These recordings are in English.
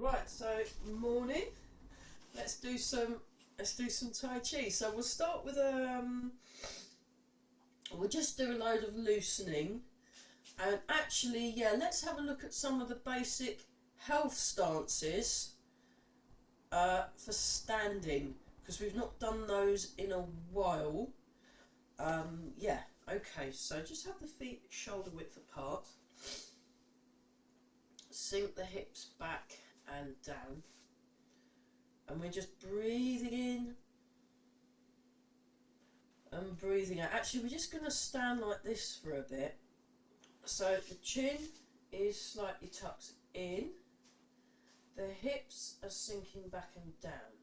Right, so morning. Let's do some Tai Chi. So we'll start with we'll just do a load of loosening, and actually, yeah, let's have a look at some of the basic health stances for standing, because we've not done those in a while. Yeah, okay. So just have the feet shoulder width apart. Sink the hips back and down, and we're just breathing in and breathing out. Actually, we're just going to stand like this for a bit. So the chin is slightly tucked in, the hips are sinking back and down,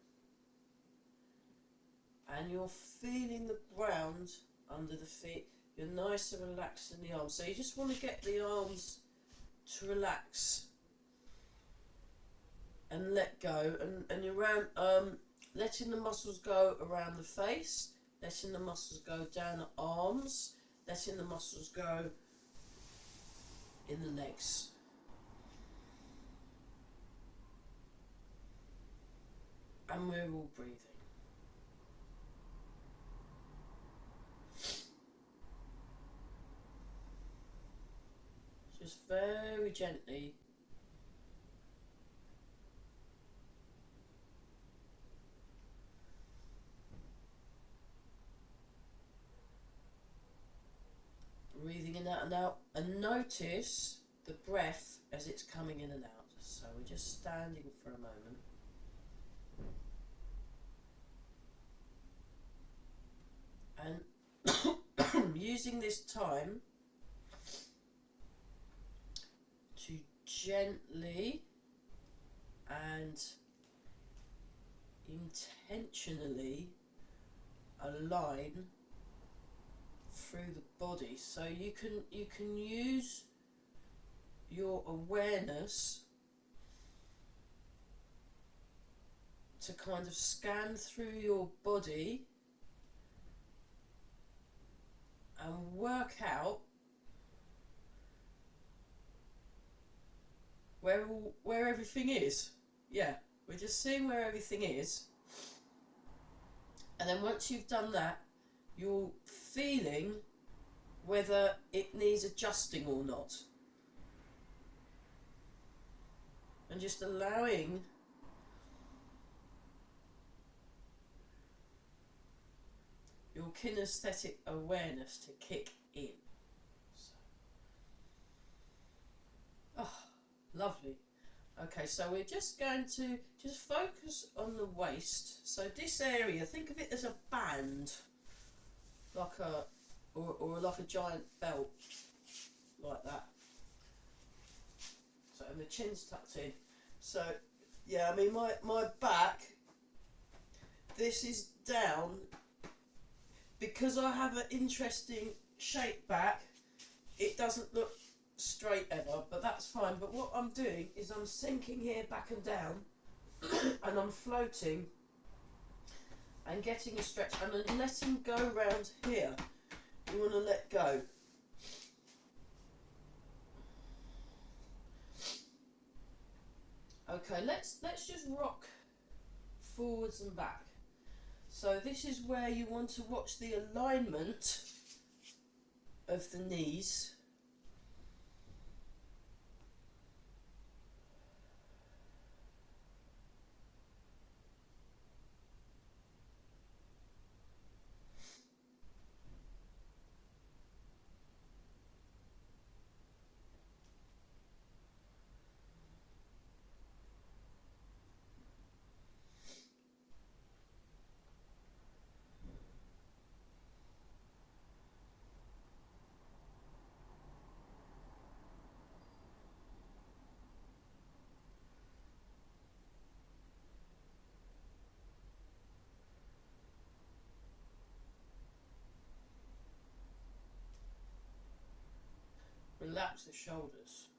and you're feeling the ground under the feet. You're nice and relaxed in the arms, so you just want to get the arms to relax and let go, and you're around, letting the muscles go around the face, letting the muscles go down the arms, letting the muscles go in the legs. And we're all breathing. Just very gently. Breathing in and out, and notice the breath as it's coming in and out. So we're just standing for a moment. And using this time to gently and intentionally align through the body. So you can use your awareness to kind of scan through your body and work out where everything is. Yeah, we're just seeing where everything is, and then once you've done that, you're feeling whether it needs adjusting or not, and just allowing your kinesthetic awareness to kick in. So. Oh, lovely. Okay, so we're just going to just focus on the waist. So this area, think of it as a band, like a or like a giant belt, like that. So, and the chin's tucked in. So yeah, I mean my back, this is down because I have an interesting shape back. It doesn't look straight ever, but that's fine. But what I'm doing is I'm sinking here back and down and I'm floating and getting a stretch, and then letting go round here. You want to let go. Okay, let's just rock forwards and back. So this is where you want to watch the alignment of the knees. Relax the shoulders.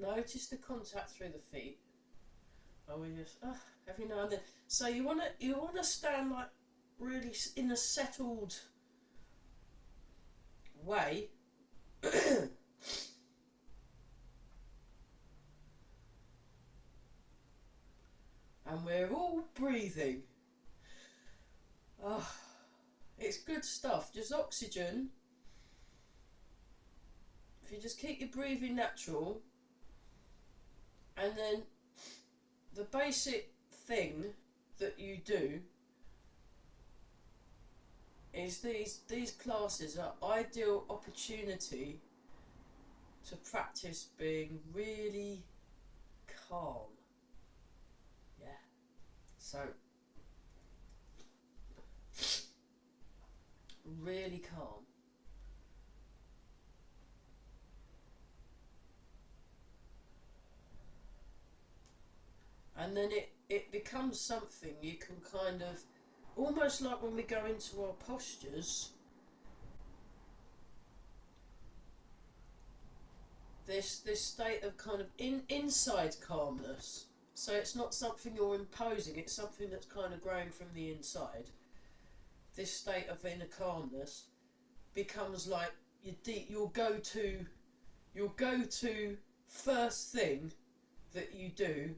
notice the contact through the feet. And we just every now and then. So you wanna stand like really in a settled way. And we're all breathing. Oh, it's good stuff. Just oxygen. If you just keep your breathing natural, and then the basic thing that you do is these classes are ideal opportunity to practice being really calm. Yeah. So really calm. And then it becomes something you can kind of, almost like when we go into our postures, this state of kind of inside calmness. So it's not something you're imposing, it's something that's kind of growing from the inside. This state of inner calmness becomes like your go-to first thing that you do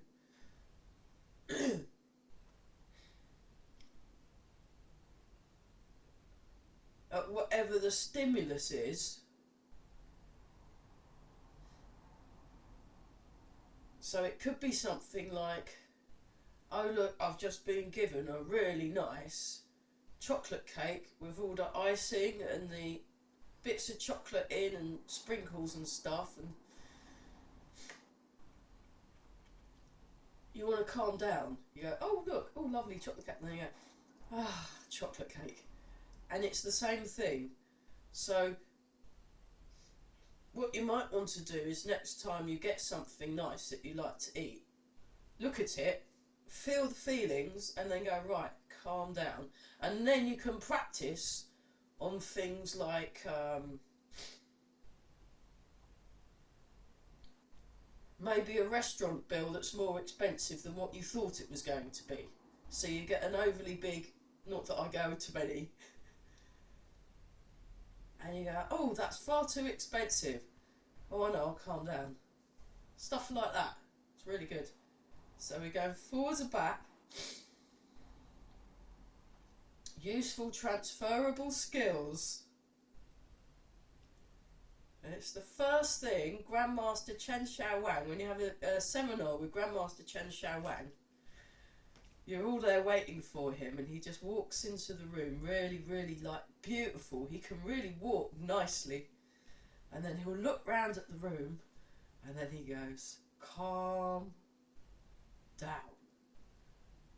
at whatever the stimulus is. So it could be something like, oh look, I've just been given a really nice chocolate cake with all the icing and the bits of chocolate in and sprinkles and stuff, and you want to calm down. You go, oh look, oh lovely chocolate cake, and then you go, ah, chocolate cake. And it's the same thing. So what you might want to do is, next time you get something nice that you like to eat, look at it, feel the feelings, and then go, right, calm down. And then you can practice on things like maybe a restaurant bill that's more expensive than what you thought it was going to be. So you get an overly big, not that I go to many, and you go, oh, that's far too expensive. Oh, I know, I'll calm down. Stuff like that. It's really good. So we go forwards and back. Useful transferable skills. And it's the first thing Grandmaster Chen Shao Wang, when you have a seminar with Grandmaster Chen Shao Wang, you're all there waiting for him, and he just walks into the room really, really like beautiful. He can really walk nicely. And then he'll look round at the room, and then he goes, calm down.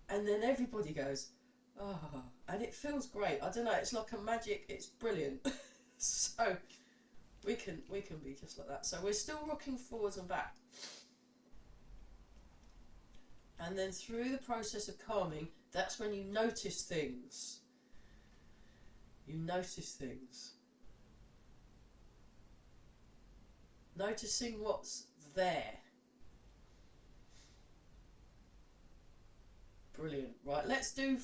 And then everybody goes, oh, and it feels great. I don't know, it's like a magic, it's brilliant. So we can be just like that. So we're still rocking forwards and back. And then through the process of calming, that's when you notice things. You notice things. Noticing what's there. Brilliant. Right, let's do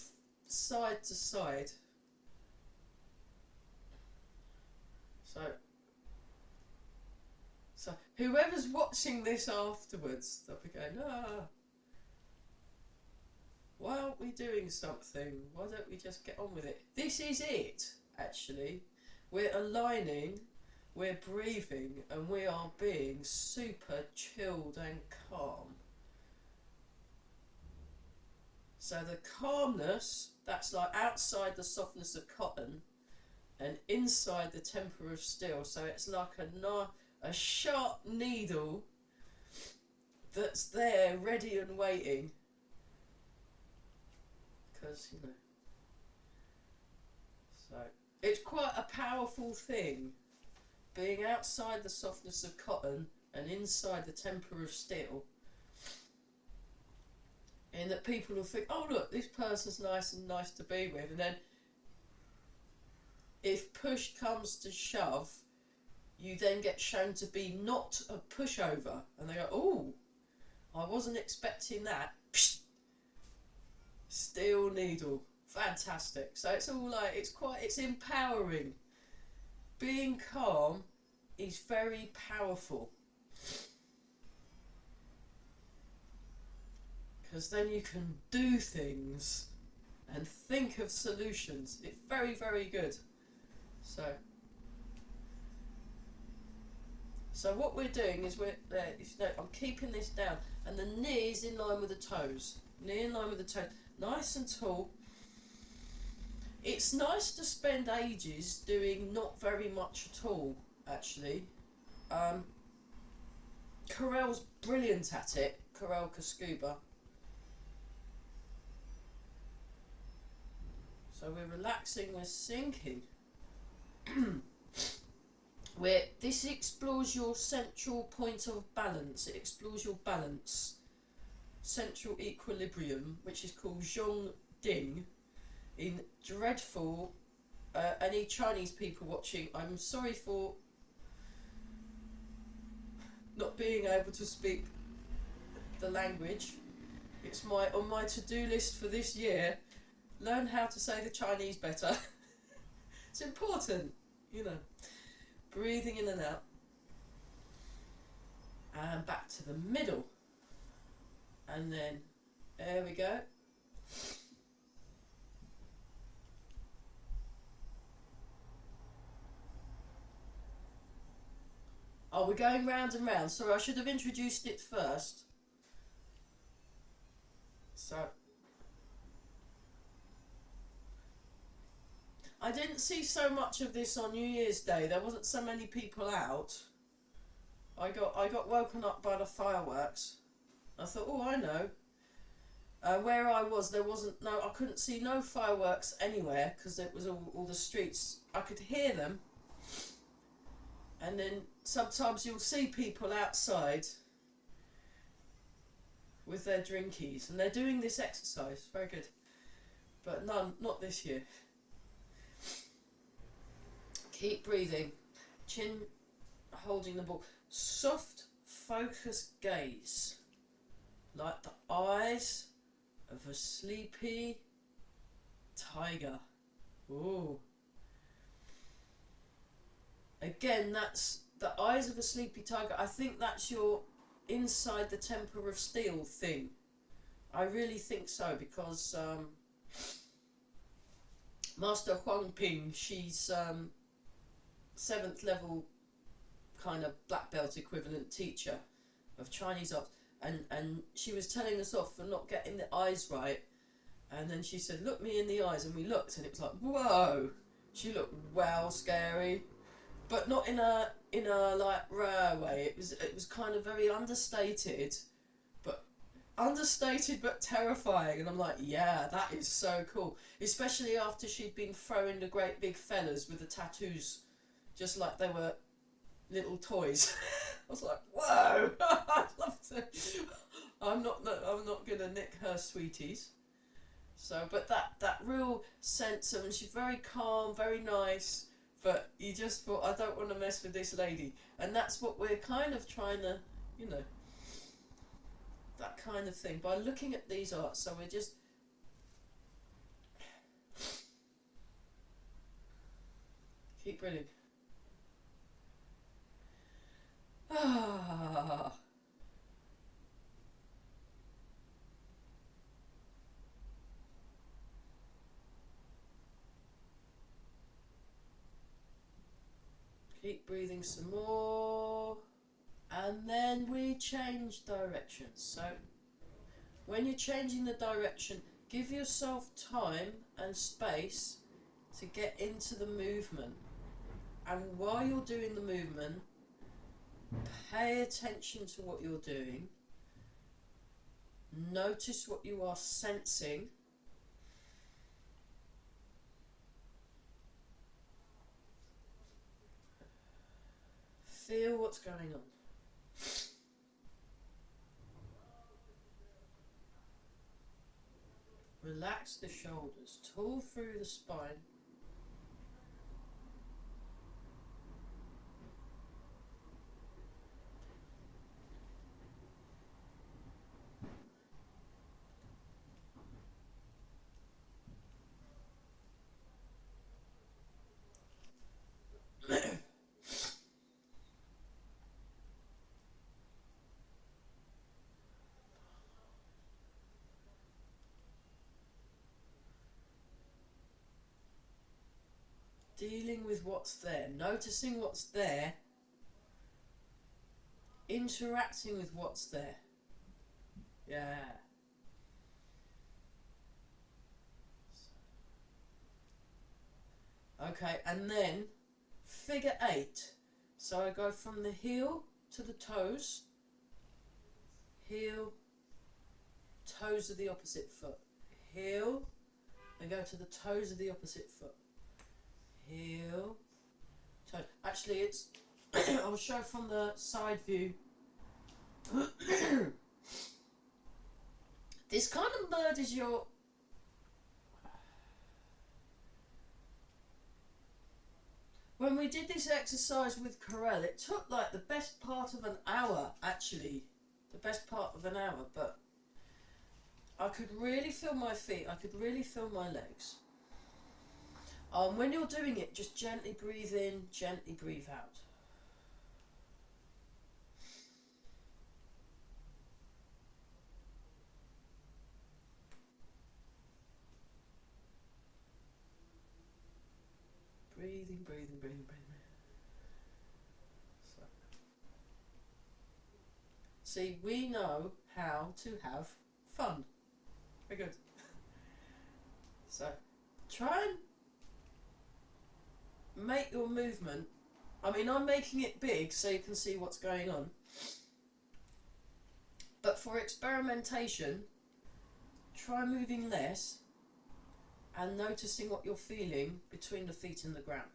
side to side. So whoever's watching this afterwards, they'll be going, why aren't we doing something? Why don't we just get on with it? This is it, actually. We're aligning, we're breathing, and we are being super chilled and calm. So the calmness, that's like outside the softness of cotton and inside the temper of steel. So it's like a sharp needle that's there ready and waiting. Because, you know, so it's quite a powerful thing, being outside the softness of cotton and inside the temper of steel, in that people will think, oh look, this person's nice and nice to be with, and then if push comes to shove, you then get shown to be not a pushover, and they go, oh, I wasn't expecting that. Psh! Steel needle, fantastic. So it's all like, it's empowering. Being calm is very powerful, because then you can do things and think of solutions. It's very, very good. So what we're doing is I'm keeping this down, and the knee is in line with the toes. Knee in line with the toes, nice and tall. It's nice to spend ages doing not very much at all, actually. Carell's brilliant at it, Carell Kascuba. So we're relaxing, we're sinking. This explores your central point of balance. It explores your balance, central equilibrium, which is called Zhong Ding. In dreadful, any Chinese people watching, I'm sorry for not being able to speak the language. It's on my to-do list for this year. Learn how to say the Chinese better. It's important, you know. Breathing in and out. And back to the middle. And then, there we go. Oh, we're going round and round. Sorry, I should have introduced it first. So, I didn't see so much of this on New Year's Day. There wasn't so many people out. I got woken up by the fireworks. I thought, oh, I know. Where I was, I couldn't see no fireworks anywhere, because it was all the streets. I could hear them. And then sometimes you'll see people outside with their drinkies, and they're doing this exercise. Very good. But not this year. Keep breathing. Chin holding the ball. Soft, focused gaze. Like the eyes of a sleepy tiger. Ooh. Again, that's the eyes of a sleepy tiger. I think that's your inside the temper of steel thing. I really think so, because Master Huang Ping, she's 7th level kind of black belt equivalent teacher of Chinese arts, and she was telling us off for not getting the eyes right, and then she said, look me in the eyes, and we looked, and it was like, whoa, she looked well scary, but not in a like rare way. It was kind of very understated but terrifying, and I'm like, yeah, that is so cool, especially after she'd been throwing the great big fellas with the tattoos just like they were little toys. I was like, whoa, I'd love to. I'm not gonna nick her sweeties. So, but that real sense of, and she's very calm, very nice, but you just thought, I don't want to mess with this lady, and that's what we're kind of trying to, you know, that kind of thing, by looking at these arts. So we're just keep breathing. Ah. Keep breathing some more. And then we change directions. So when you're changing the direction, give yourself time and space to get into the movement. And while you're doing the movement, pay attention to what you're doing. Notice what you are sensing. Feel what's going on. Relax the shoulders, tall through the spine. dealing with what's there, noticing what's there, interacting with what's there. Yeah. Okay, and then figure 8. So I go from the heel to the toes, heel, toes of the opposite foot, heel, and go to the toes of the opposite foot, heel, toe. Actually, it's I'll show from the side view. This kind of merges your when we did this exercise with Carell, it took like the best part of an hour, actually. The best part of an hour, but I could really feel my feet, I could really feel my legs. When you're doing it, just gently breathe in, gently breathe out. Breathing, breathing, breathing, breathing. So. See, we know how to have fun. Very good. So, try and make your movement. I mean, I'm making it big so you can see what's going on. But for experimentation, try moving less and noticing what you're feeling between the feet and the ground.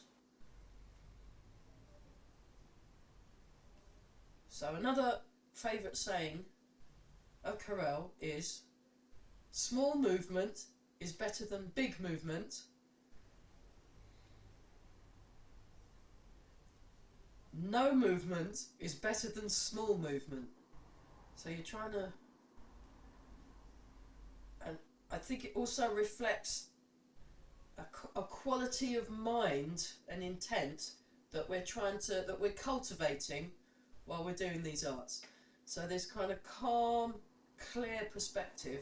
So another favourite saying of Carell is, small movement is better than big movement. No movement is better than small movement. So you're trying to, and I think it also reflects a quality of mind and intent that we're cultivating while we're doing these arts. So this kind of calm, clear perspective.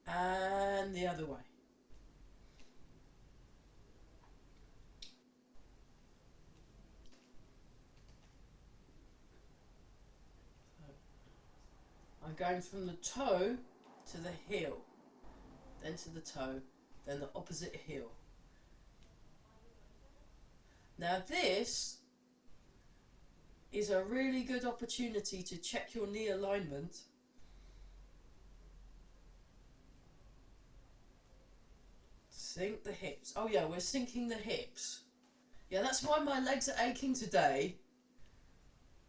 And the other way. I'm going from the toe to the heel, then to the toe, then the opposite heel. Now this is a really good opportunity to check your knee alignment. Sink the hips. Oh yeah, we're sinking the hips. Yeah, that's why my legs are aching today.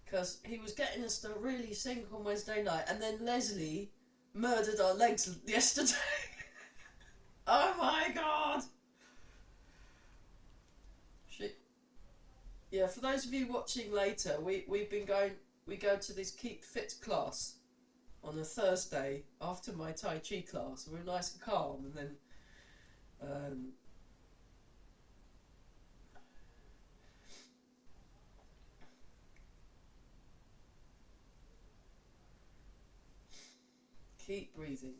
Because he was getting us to really sink on Wednesday night, and then Leslie murdered our legs yesterday. Oh my god! Yeah, for those of you watching later, we go to this Keep Fit class on a Thursday after my Tai Chi class. We're nice and calm, and then keep breathing.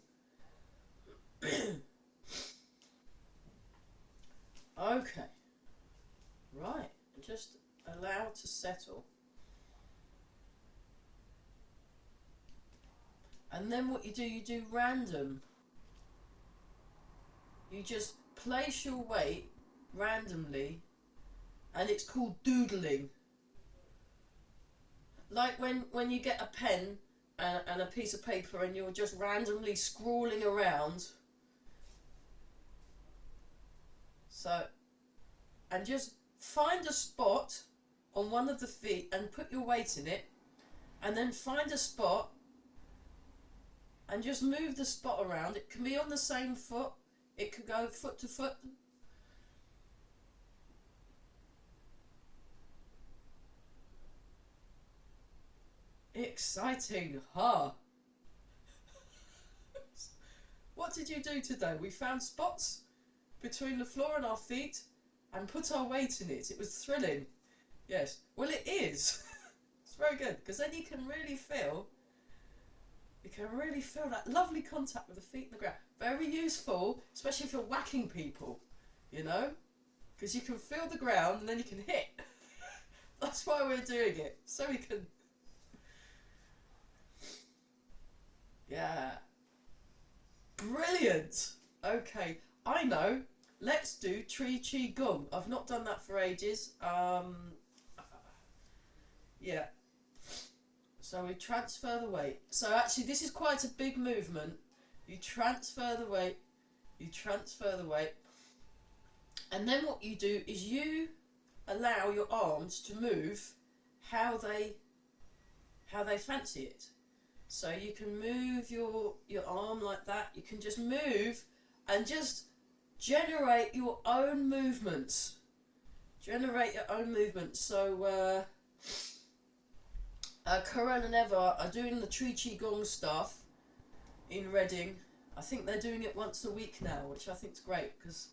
Okay. Right. Just allow to settle. And then what you do random. You just place your weight randomly, and it's called doodling. Like when you get a pen and a piece of paper and you're just randomly scrawling around. So, and just find a spot on one of the feet and put your weight in it, and then find a spot and just move the spot around. It can be on the same foot, it could go foot to foot. Exciting, huh? What did you do today? We found spots between the floor and our feet and put our weight in it. It was thrilling. Yes. Well, it is. It's very good, because then you can really feel that lovely contact with the feet and the ground. Very useful, especially if you're whacking people, you know, because you can feel the ground and then you can hit. That's why we're doing it, so we can. Yeah. Brilliant. Okay, I know. Let's do Tree Qi Gong. I've not done that for ages. Yeah. So we transfer the weight. So actually this is quite a big movement. You transfer the weight. You transfer the weight. And then what you do is you allow your arms to move how they fancy it. So you can move your arm like that. You can just move and just generate your own movements. Generate your own movements. So Karen and Eva are doing the Tree Qi Gong stuff in Reading. I think they're doing it once a week now, which I think is great, because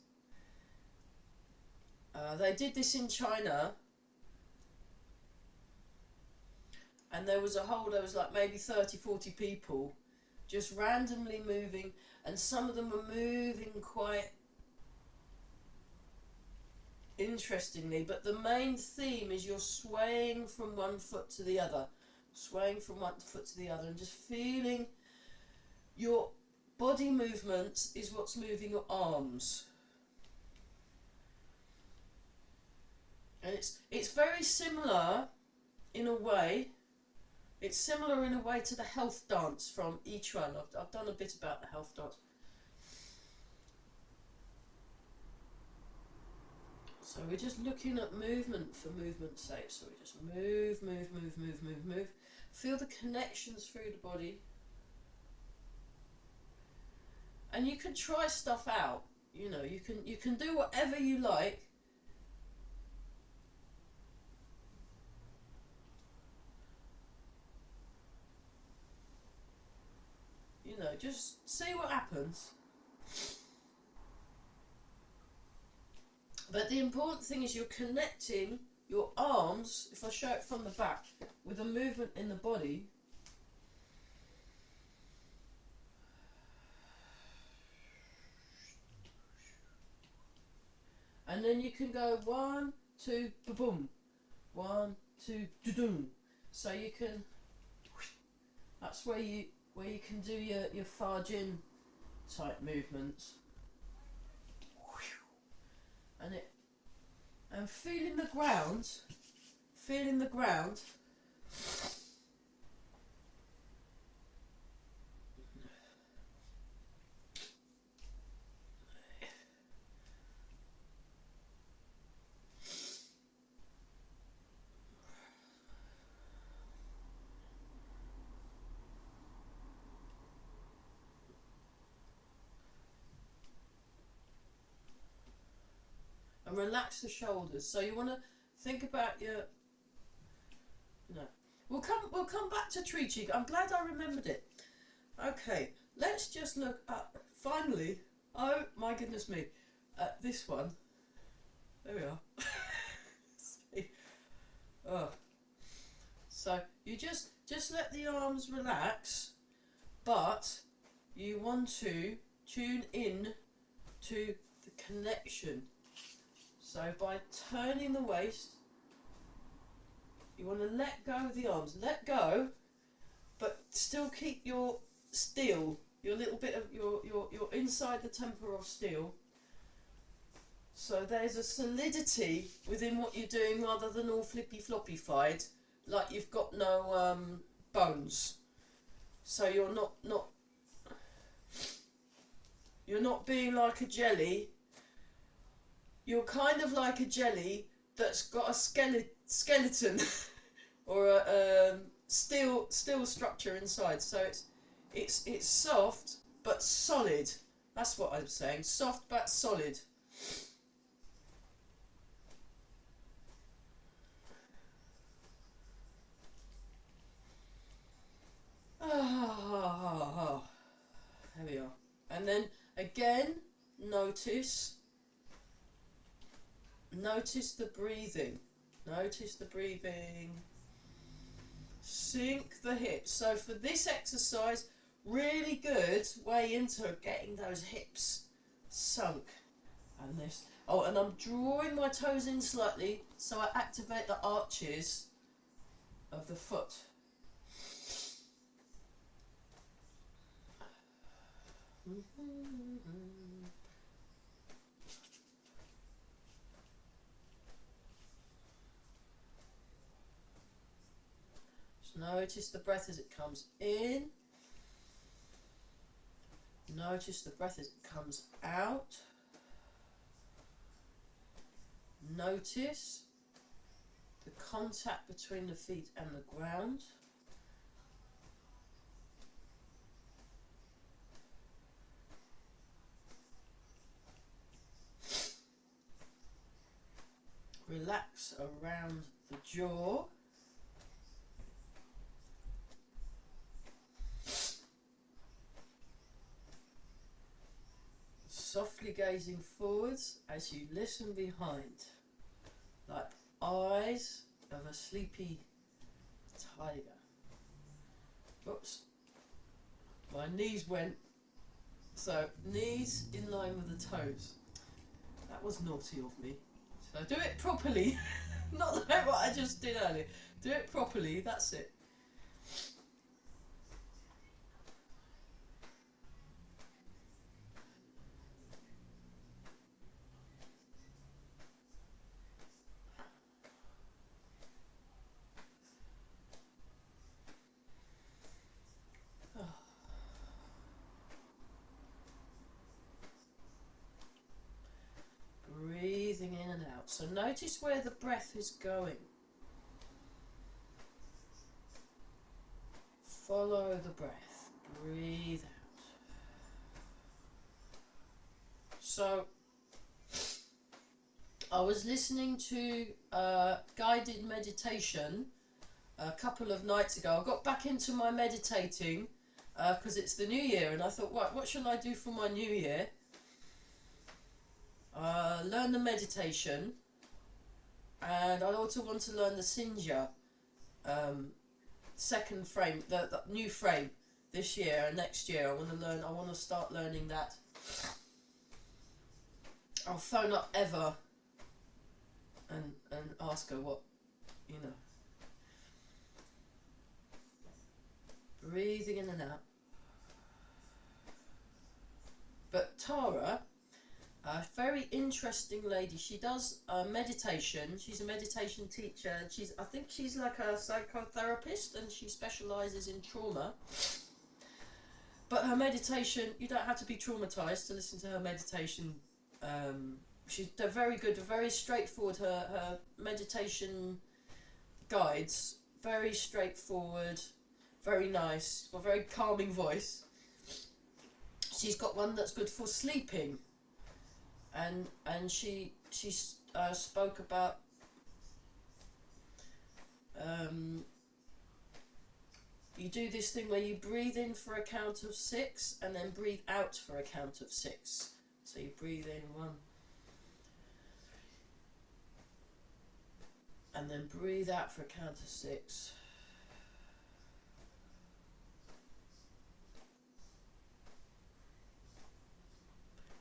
they did this in China. And there was like maybe 30, 40 people just randomly moving, and some of them were moving quite interestingly, but the main theme is you're swaying from one foot to the other, swaying from one foot to the other, and just feeling your body movements is what's moving your arms. And it's very similar in a way. It's similar in a way to the health dance from I Chuan. I've done a bit about the health dance. So we're just looking at movement for movement's sake. So we just move, move, move, move, move, move. Feel the connections through the body. And you can try stuff out. You know, you can do whatever you like. You know, just see what happens. But the important thing is you're connecting your arms, if I show it from the back, with a movement in the body. And then you can go 1, 2, ba-boom. 1, 2, do-doom. So you can, that's where you can do your Fa Jin type movements. And feeling the ground, and relax the shoulders. So you want to think about your. No, we'll come back to Tree Qi. I'm glad I remembered it. Okay, let's just look up. Finally, oh my goodness me, this one. There we are. See? Oh. So you just let the arms relax, but you want to tune in to the connection. So by turning the waist, you want to let go of the arms. Let go, but still keep your steel, your little bit of your inside the temporal steel. So there's a solidity within what you're doing, rather than all flippy floppy-fied, like you've got no bones. So you're not being like a jelly. You're kind of like a jelly that's got a skeleton or a steel structure inside. So It's soft but solid. That's what I'm saying. Soft but solid. Ah, there we are. And then again, notice the breathing. Notice the breathing. Sink the hips. So for this exercise, really good way into getting those hips sunk. And this. Oh, and I'm drawing my toes in slightly so I activate the arches of the foot. Just notice the breath as it comes in. Notice the breath as it comes out. Notice the contact between the feet and the ground. Relax around the jaw. Softly gazing forwards as you listen behind, like eyes of a sleepy tiger. Oops, my knees went, so knees in line with the toes. That was naughty of me. So do it properly, not like what I just did earlier. Do it properly, that's it. Breathing in and out. So notice where the breath is going. Follow the breath. Breathe out. So I was listening to guided meditation a couple of nights ago. I got back into my meditating because it's the new year, and I thought, what shall I do for my new year? Learn the meditation, and I also want to learn the Sinja second frame, the new frame this year and next year. I want to start learning that. I'll phone up Eva and ask her what, you know. Breathing in and out. But Tara, a very interesting lady. She does meditation. She's a meditation teacher. I think she's like a psychotherapist, and she specialises in trauma. But her meditation, you don't have to be traumatised to listen to her meditation. They're very good, very straightforward. Her meditation guides, very straightforward, very nice, got a very calming voice. She's got one that's good for sleeping, and she spoke about you do this thing where you breathe in for a count of 6 and then breathe out for a count of 6. So you breathe in 1 and then breathe out for a count of 6.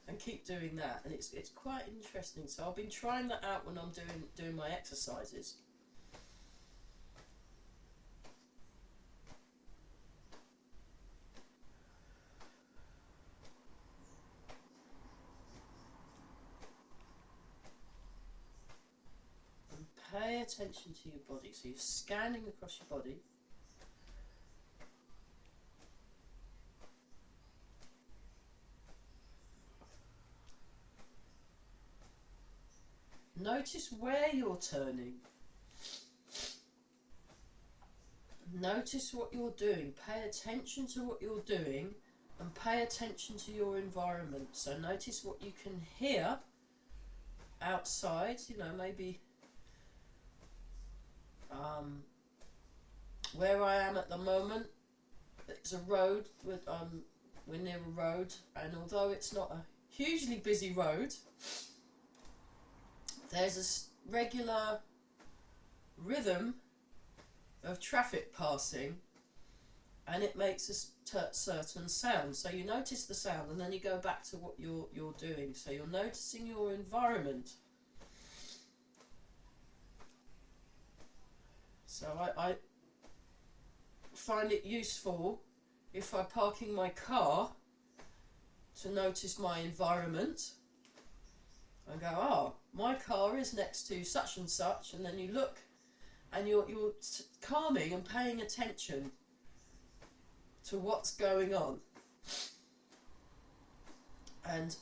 And keep doing that, and it's quite interesting. So I've been trying that out when I'm doing my exercises. And pay attention to your body. So you're scanning across your body. Notice where you're turning. Notice what you're doing. Pay attention to what you're doing and pay attention to your environment. So notice what you can hear outside, you know, maybe where I am at the moment, it's a road, we're near a road, and although it's not a hugely busy road, there's a regular rhythm of traffic passing, and it makes a certain sound. So you notice the sound, and then you go back to what you're doing. So you're noticing your environment. So I find it useful if I'm parking my car to notice my environment. I go, oh, my car is next to such and such, and then you look, and you're calming and paying attention to what's going on. And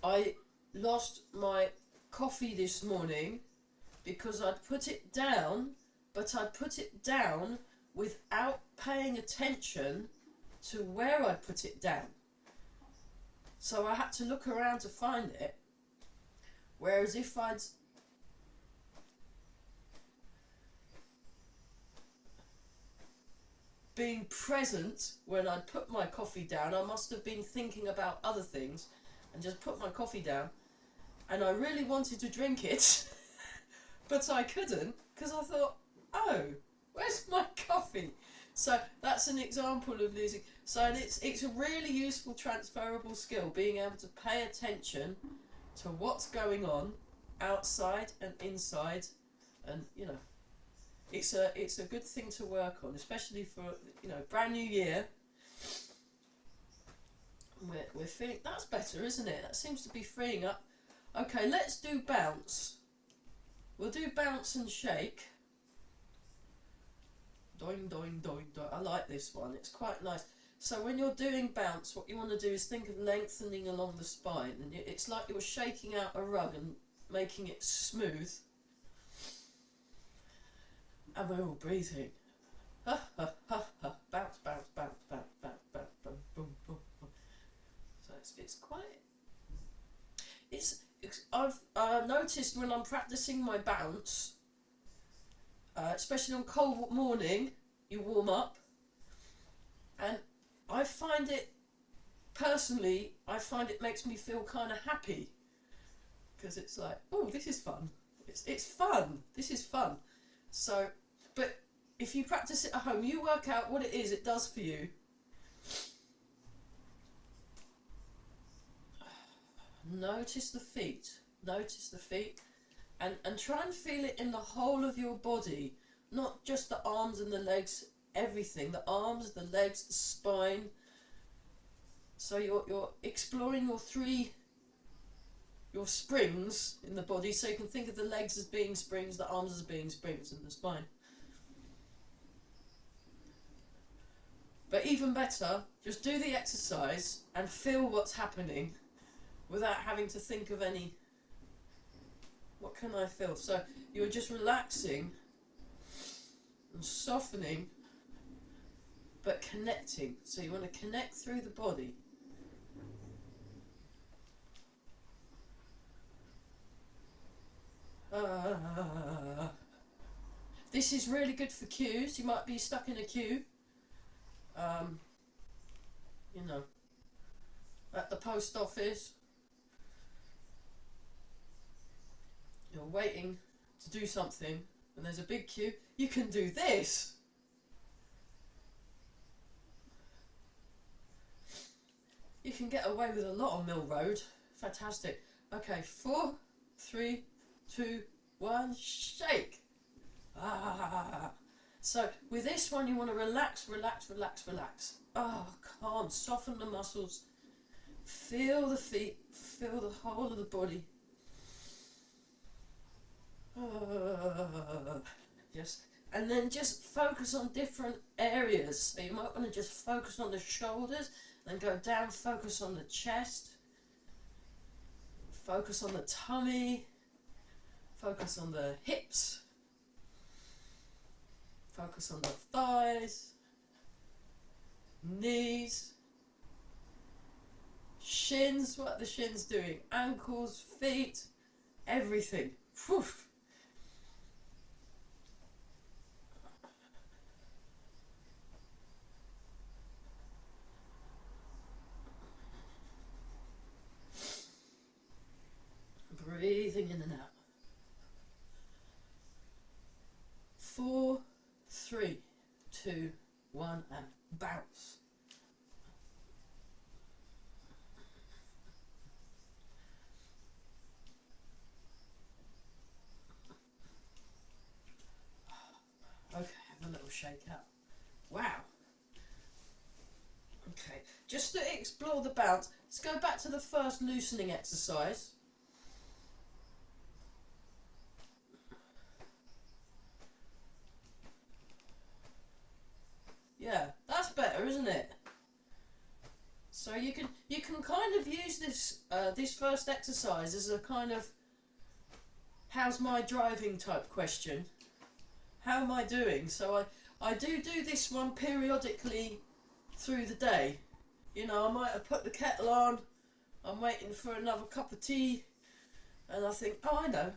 I lost my coffee this morning because I'd put it down, but I'd put it down without paying attention to where I'd put it down. So I had to look around to find it. Whereas if I'd been present when I'd put my coffee down, I must have been thinking about other things and just put my coffee down. And I really wanted to drink it, but I couldn't because I thought, oh, where's my coffee? So that's an example of losing. So it's a really useful transferable skill, being able to pay attention to what's going on outside and inside, and you know, it's a good thing to work on, especially for, you know, brand new year. We're feeling that's better, isn't it? That seems to be freeing up. Okay, let's do bounce. We'll do bounce and shake. Doing, doing, doing, doing. I like this one. It's quite nice. So when you're doing bounce, what you want to do is think of lengthening along the spine, and it's like you're shaking out a rug and making it smooth. And we're all breathing. Ha ha ha ha. Bounce, bounce, bounce, bounce, bounce, bounce, boom, boom, boom, boom. So it's quite. I've noticed when I'm practicing my bounce, especially on cold morning, you warm up, and I find it personally. I find it makes me feel kind of happy because it's like, oh, this is fun. It's fun. This is fun. So, but if you practice it at home, you work out what it is it does for you. Notice the feet. Notice the feet. And try and feel it in the whole of your body. Not just the arms and the legs, everything. The arms, the legs, the spine. So you're exploring your springs in the body. So you can think of the legs as being springs, the arms as being springs, and the spine. But even better, just do the exercise and feel what's happening without having to think of any, what can I feel? So you're just relaxing and softening, but connecting. So you want to connect through the body. This is really good for queues. You might be stuck in a queue. You know, at the post office. You're waiting to do something and there's a big queue. You can do this. You can get away with a lot on Mill Road. Fantastic. Okay, 4, 3, 2, 1, shake. So with this one you want to relax, relax, relax, relax. Oh, calm, soften the muscles. Feel the feet, feel the whole of the body. Yes, and then just focus on different areas. So you might want to just focus on the shoulders, then go down, focus on the chest, focus on the tummy, focus on the hips, Focus on the thighs, knees, shins. What are the shins doing? Ankles, feet, everything. Whew. Breathing in and out. 4, 3, 2, 1, and bounce. Okay, have a little shake out. Wow. Okay, just to explore the bounce, let's go back to the first loosening exercise. Yeah, that's better, isn't it? So you can kind of use this first exercise as a kind of how's my driving type question. How am I doing? So I do this one periodically through the day. You know, I might have put the kettle on, I'm waiting for another cup of tea, and I think, oh, I know.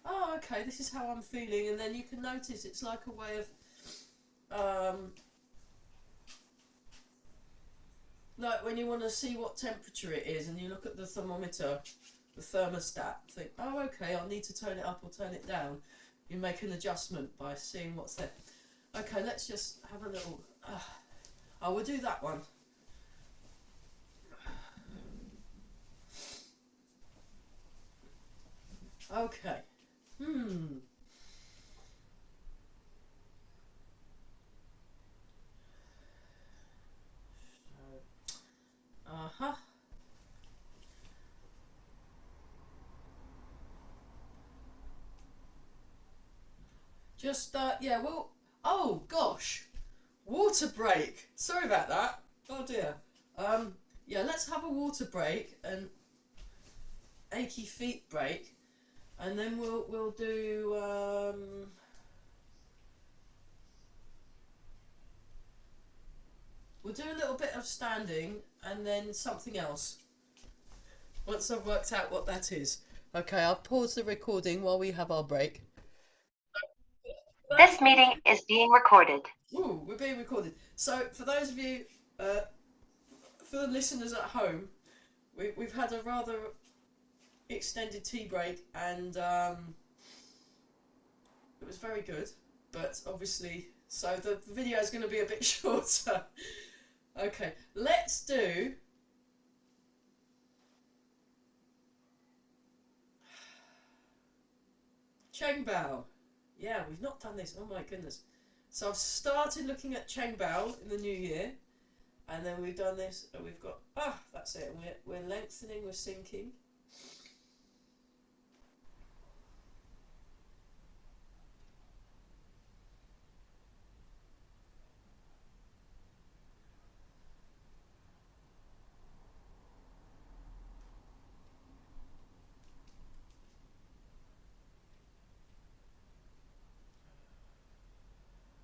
Oh, okay, this is how I'm feeling. And then you can notice it's like a way of, like when you want to see what temperature it is and you look at the thermometer, the thermostat, think, oh, okay, I'll need to turn it up or turn it down. You make an adjustment by seeing what's there. Okay, let's just have a little, I will do that one. Okay. Uh-huh. Just, yeah, well, oh, gosh. Water break. Sorry about that. Oh, dear. Yeah, let's have a water break and achy feet break. And then we'll do, we'll do a little bit of standing and then something else. Once I've worked out what that is. Okay, I'll pause the recording while we have our break. This meeting is being recorded. Ooh, we're being recorded. So, for those of you, for the listeners at home, we've had a rather extended tea break, and it was very good. But obviously, so the video is going to be a bit shorter. Okay, let's do. Cheng Bao. Yeah, we've not done this. Oh my goodness. So I've started looking at Cheng Bao in the new year, and then we've done this, and we've got, that's it. We're lengthening, we're sinking.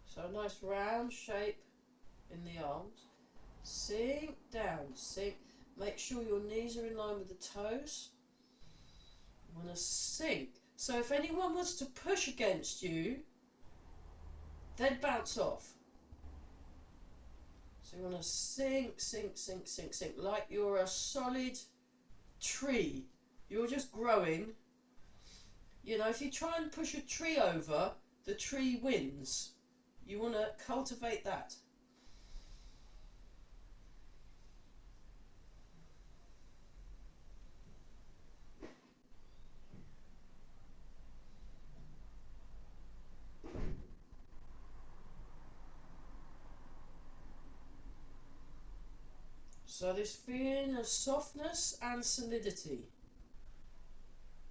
So a nice round shape in the arms. Sink down, sink. Make sure your knees are in line with the toes. You want to sink. So if anyone was to push against you, then bounce off. So you want to sink, sink, sink, sink, sink. Like you're a solid tree. You're just growing. You know, if you try and push a tree over, the tree wins. You want to cultivate that. So this feeling of softness and solidity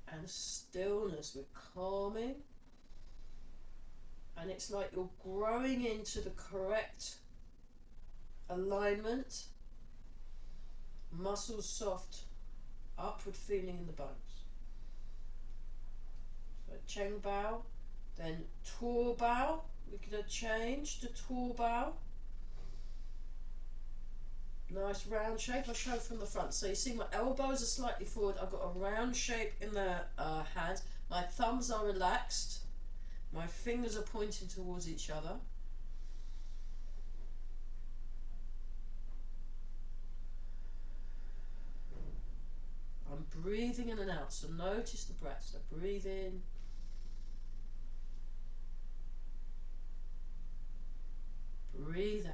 and stillness, we're calming. And it's like you're growing into the correct alignment. Muscles soft, upward feeling in the bones. So Cheng Bao, then Tor Bao, We're going to change to tall bow. Nice round shape. I'll show from the front. So you see my elbows are slightly forward. I've got a round shape in the hands. My thumbs are relaxed. My fingers are pointing towards each other. I'm breathing in and out. So notice the breath. So breathe in. Breathe out.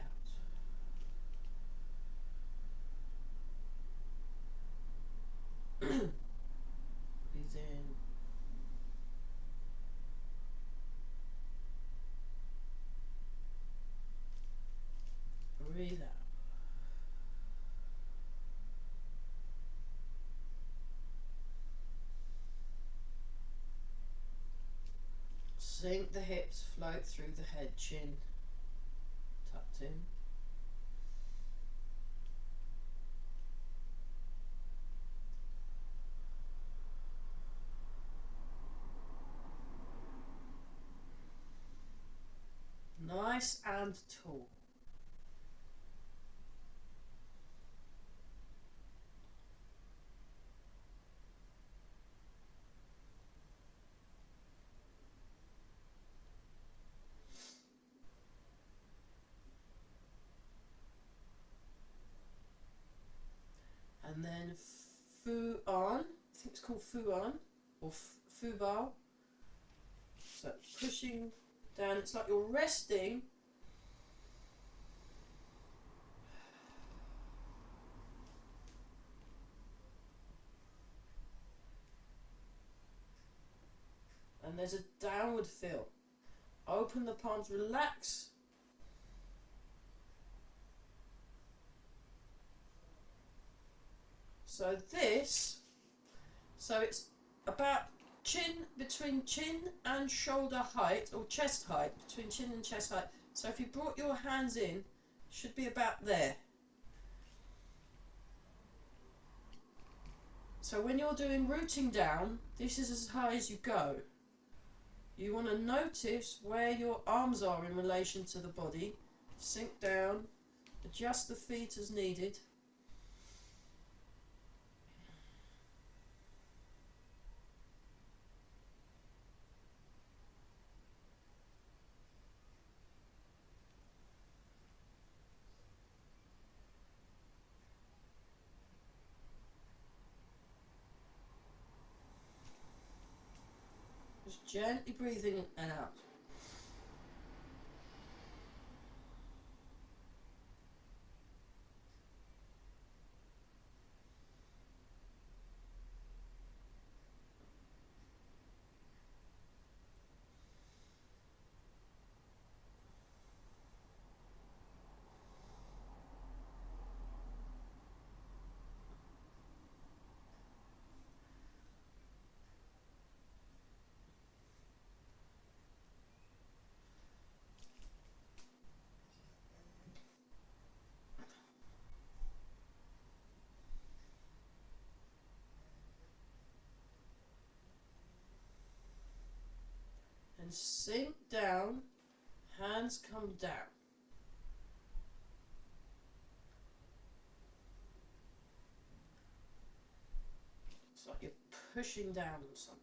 Breathe in. Breathe out. Sink the hips, float through the head, chin tucked in. Nice and tall. And then Fu On, I think it's called Fu On or Fu Bao. So pushing down, it's like you're resting. And there's a downward feel. Open the palms, relax. So it's about between chin and shoulder height, or chest height, between chin and chest height. So if you brought your hands in, should be about there. So when you're doing rooting down, this is as high as you go. You want to notice where your arms are in relation to the body. Sink down, adjust the feet as needed. Just gently breathing in and out. And sink down, hands come down. It's like you're pushing down on something.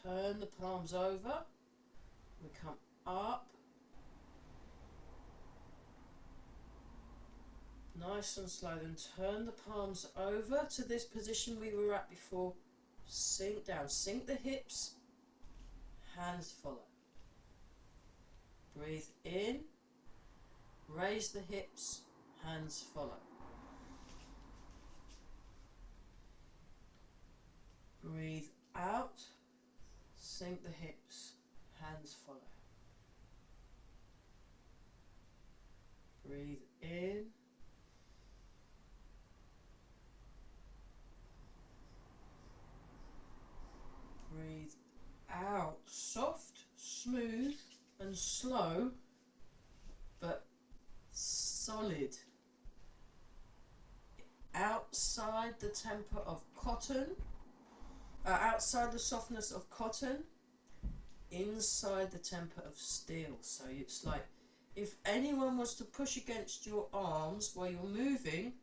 Turn the palms over. We come up. Nice and slow. Then turn the palms over to this position we were at before. Sink down. Sink the hips. hands follow. Breathe in, raise the hips, hands follow. Breathe out, sink the hips, hands follow. Breathe in. Breathe out. Soft, smooth and slow, but solid. Outside the temper of cotton, outside the softness of cotton, inside the temper of steel. So it's like if anyone was to push against your arms while you're moving,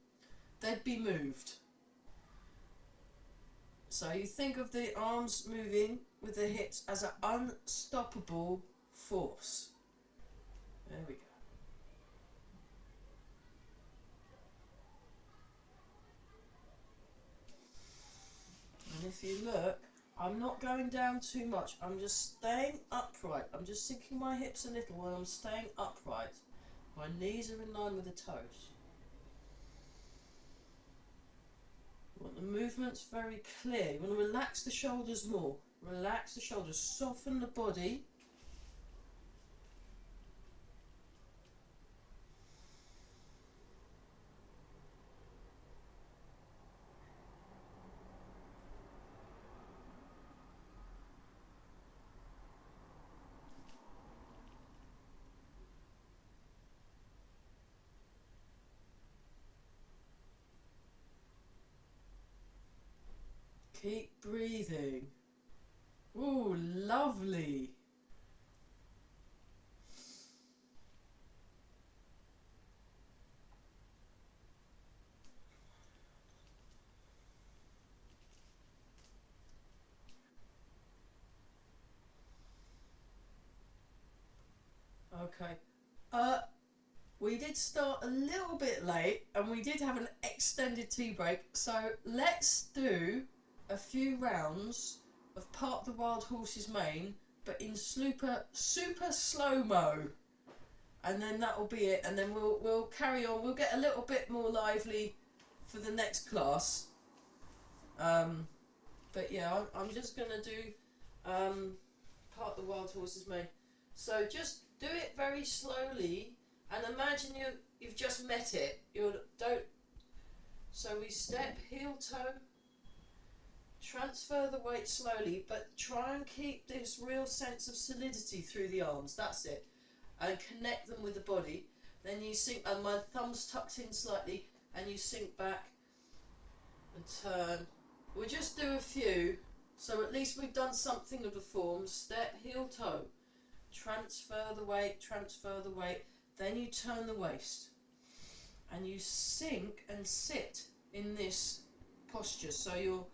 they'd be moved. So you think of the arms moving with the hips as an unstoppable force. There we go. And if you look, I'm not going down too much. I'm just staying upright. I'm just sinking my hips a little while I'm staying upright. My knees are in line with the toes. You want the movements very clear. You want to relax the shoulders more. Relax the shoulders. Soften the body. Keep breathing. Ooh, lovely. Okay. We did start a little bit late and we did have an extended tea break. So let's do a few rounds of Part the Wild Horse's Mane, but in super slow-mo. And then that'll be it. And then we'll carry on. We'll get a little bit more lively for the next class. But yeah, I'm just going to do Part the Wild Horse's Mane. So just do it very slowly and imagine you've just met it. So we step heel toe, transfer the weight slowly, but try and keep this real sense of solidity through the arms. That's it. And connect them with the body. Then you sink, and my thumb's tucked in slightly, and you sink back and turn. We'll just do a few, so at least we've done something of the form. Step, heel, toe. Transfer the weight, then you turn the waist. And you sink and sit in this posture. So you're,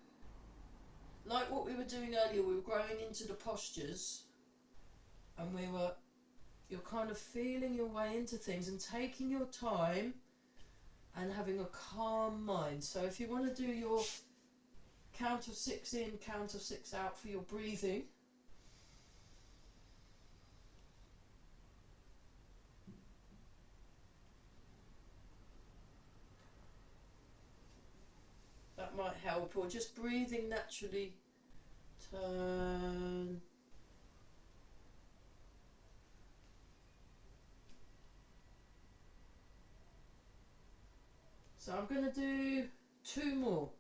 like what we were doing earlier, we were growing into the postures. And you're kind of feeling your way into things and taking your time and having a calm mind. So if you want to do your count of 6 in, count of 6 out for your breathing. That might help, or just breathing naturally. Turn. So I'm going to do two more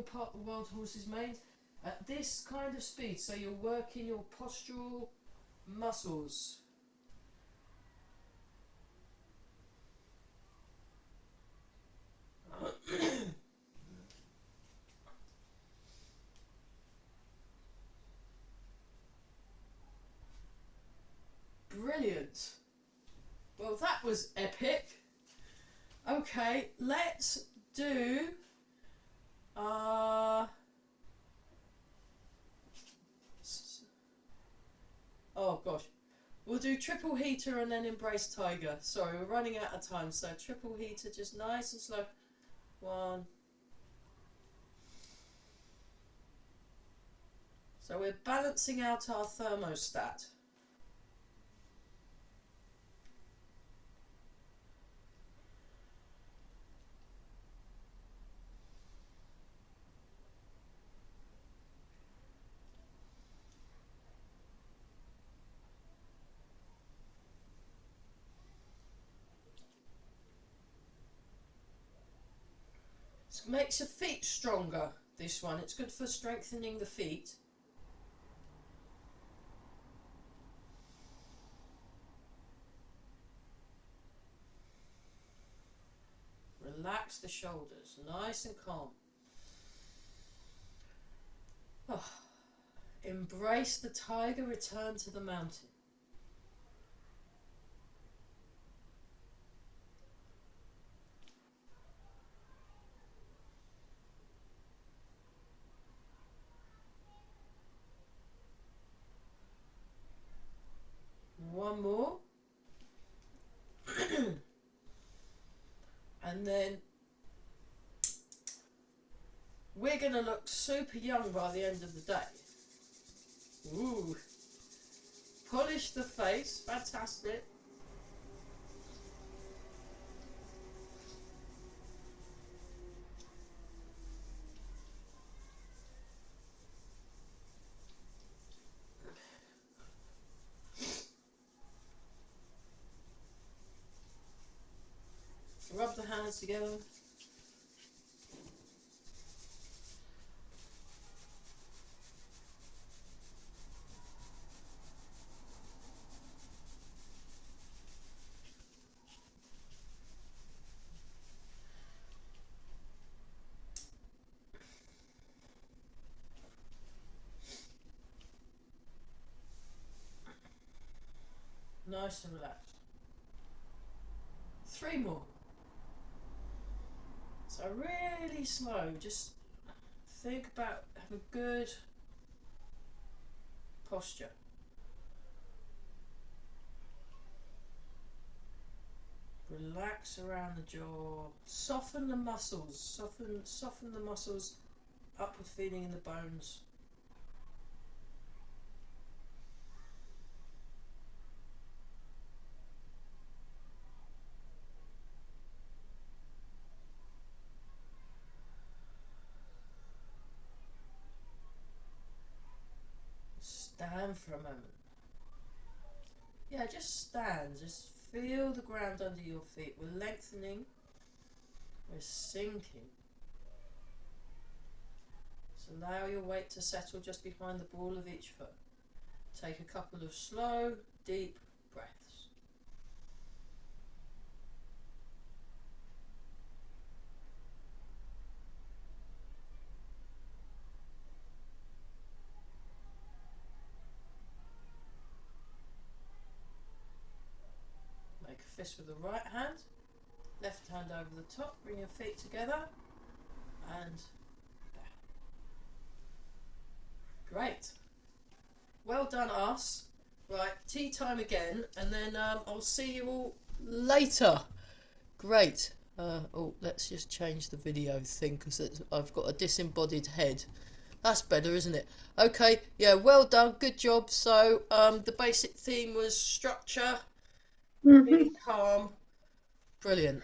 Part the Wild Horse's Mane at this kind of speed, so you're working your postural muscles. Brilliant. Well, that was epic. Okay, let's do oh gosh. We'll do triple heater and then embrace tiger. Sorry, we're running out of time, so triple heater just nice and slow. 1, So we're balancing out our thermostat. It makes your feet stronger, this one. It's good for strengthening the feet. Relax the shoulders, nice and calm. Oh. Embrace the tiger, return to the mountain. One more. And then we're going to look super young by the end of the day. Ooh. Polish the face. Fantastic. Rub the hands together. Nice and relaxed. 3 more. So really slow, just think about, have a good posture. Relax around the jaw, soften the muscles, soften the muscles, upward feeling in the bones. Stand for a moment. Yeah, just stand. Just feel the ground under your feet. We're lengthening. We're sinking. So allow your weight to settle just behind the ball of each foot. Take a couple of slow, deep breaths. Make a fist with the right hand, left hand over the top, bring your feet together and down. Great. Well done us. Right, tea time again, and then I'll see you all later. Great. Oh, let's just change the video thing because I've got a disembodied head. That's better, isn't it? Okay, yeah, well done, good job. So the basic theme was structure, being calm. Brilliant.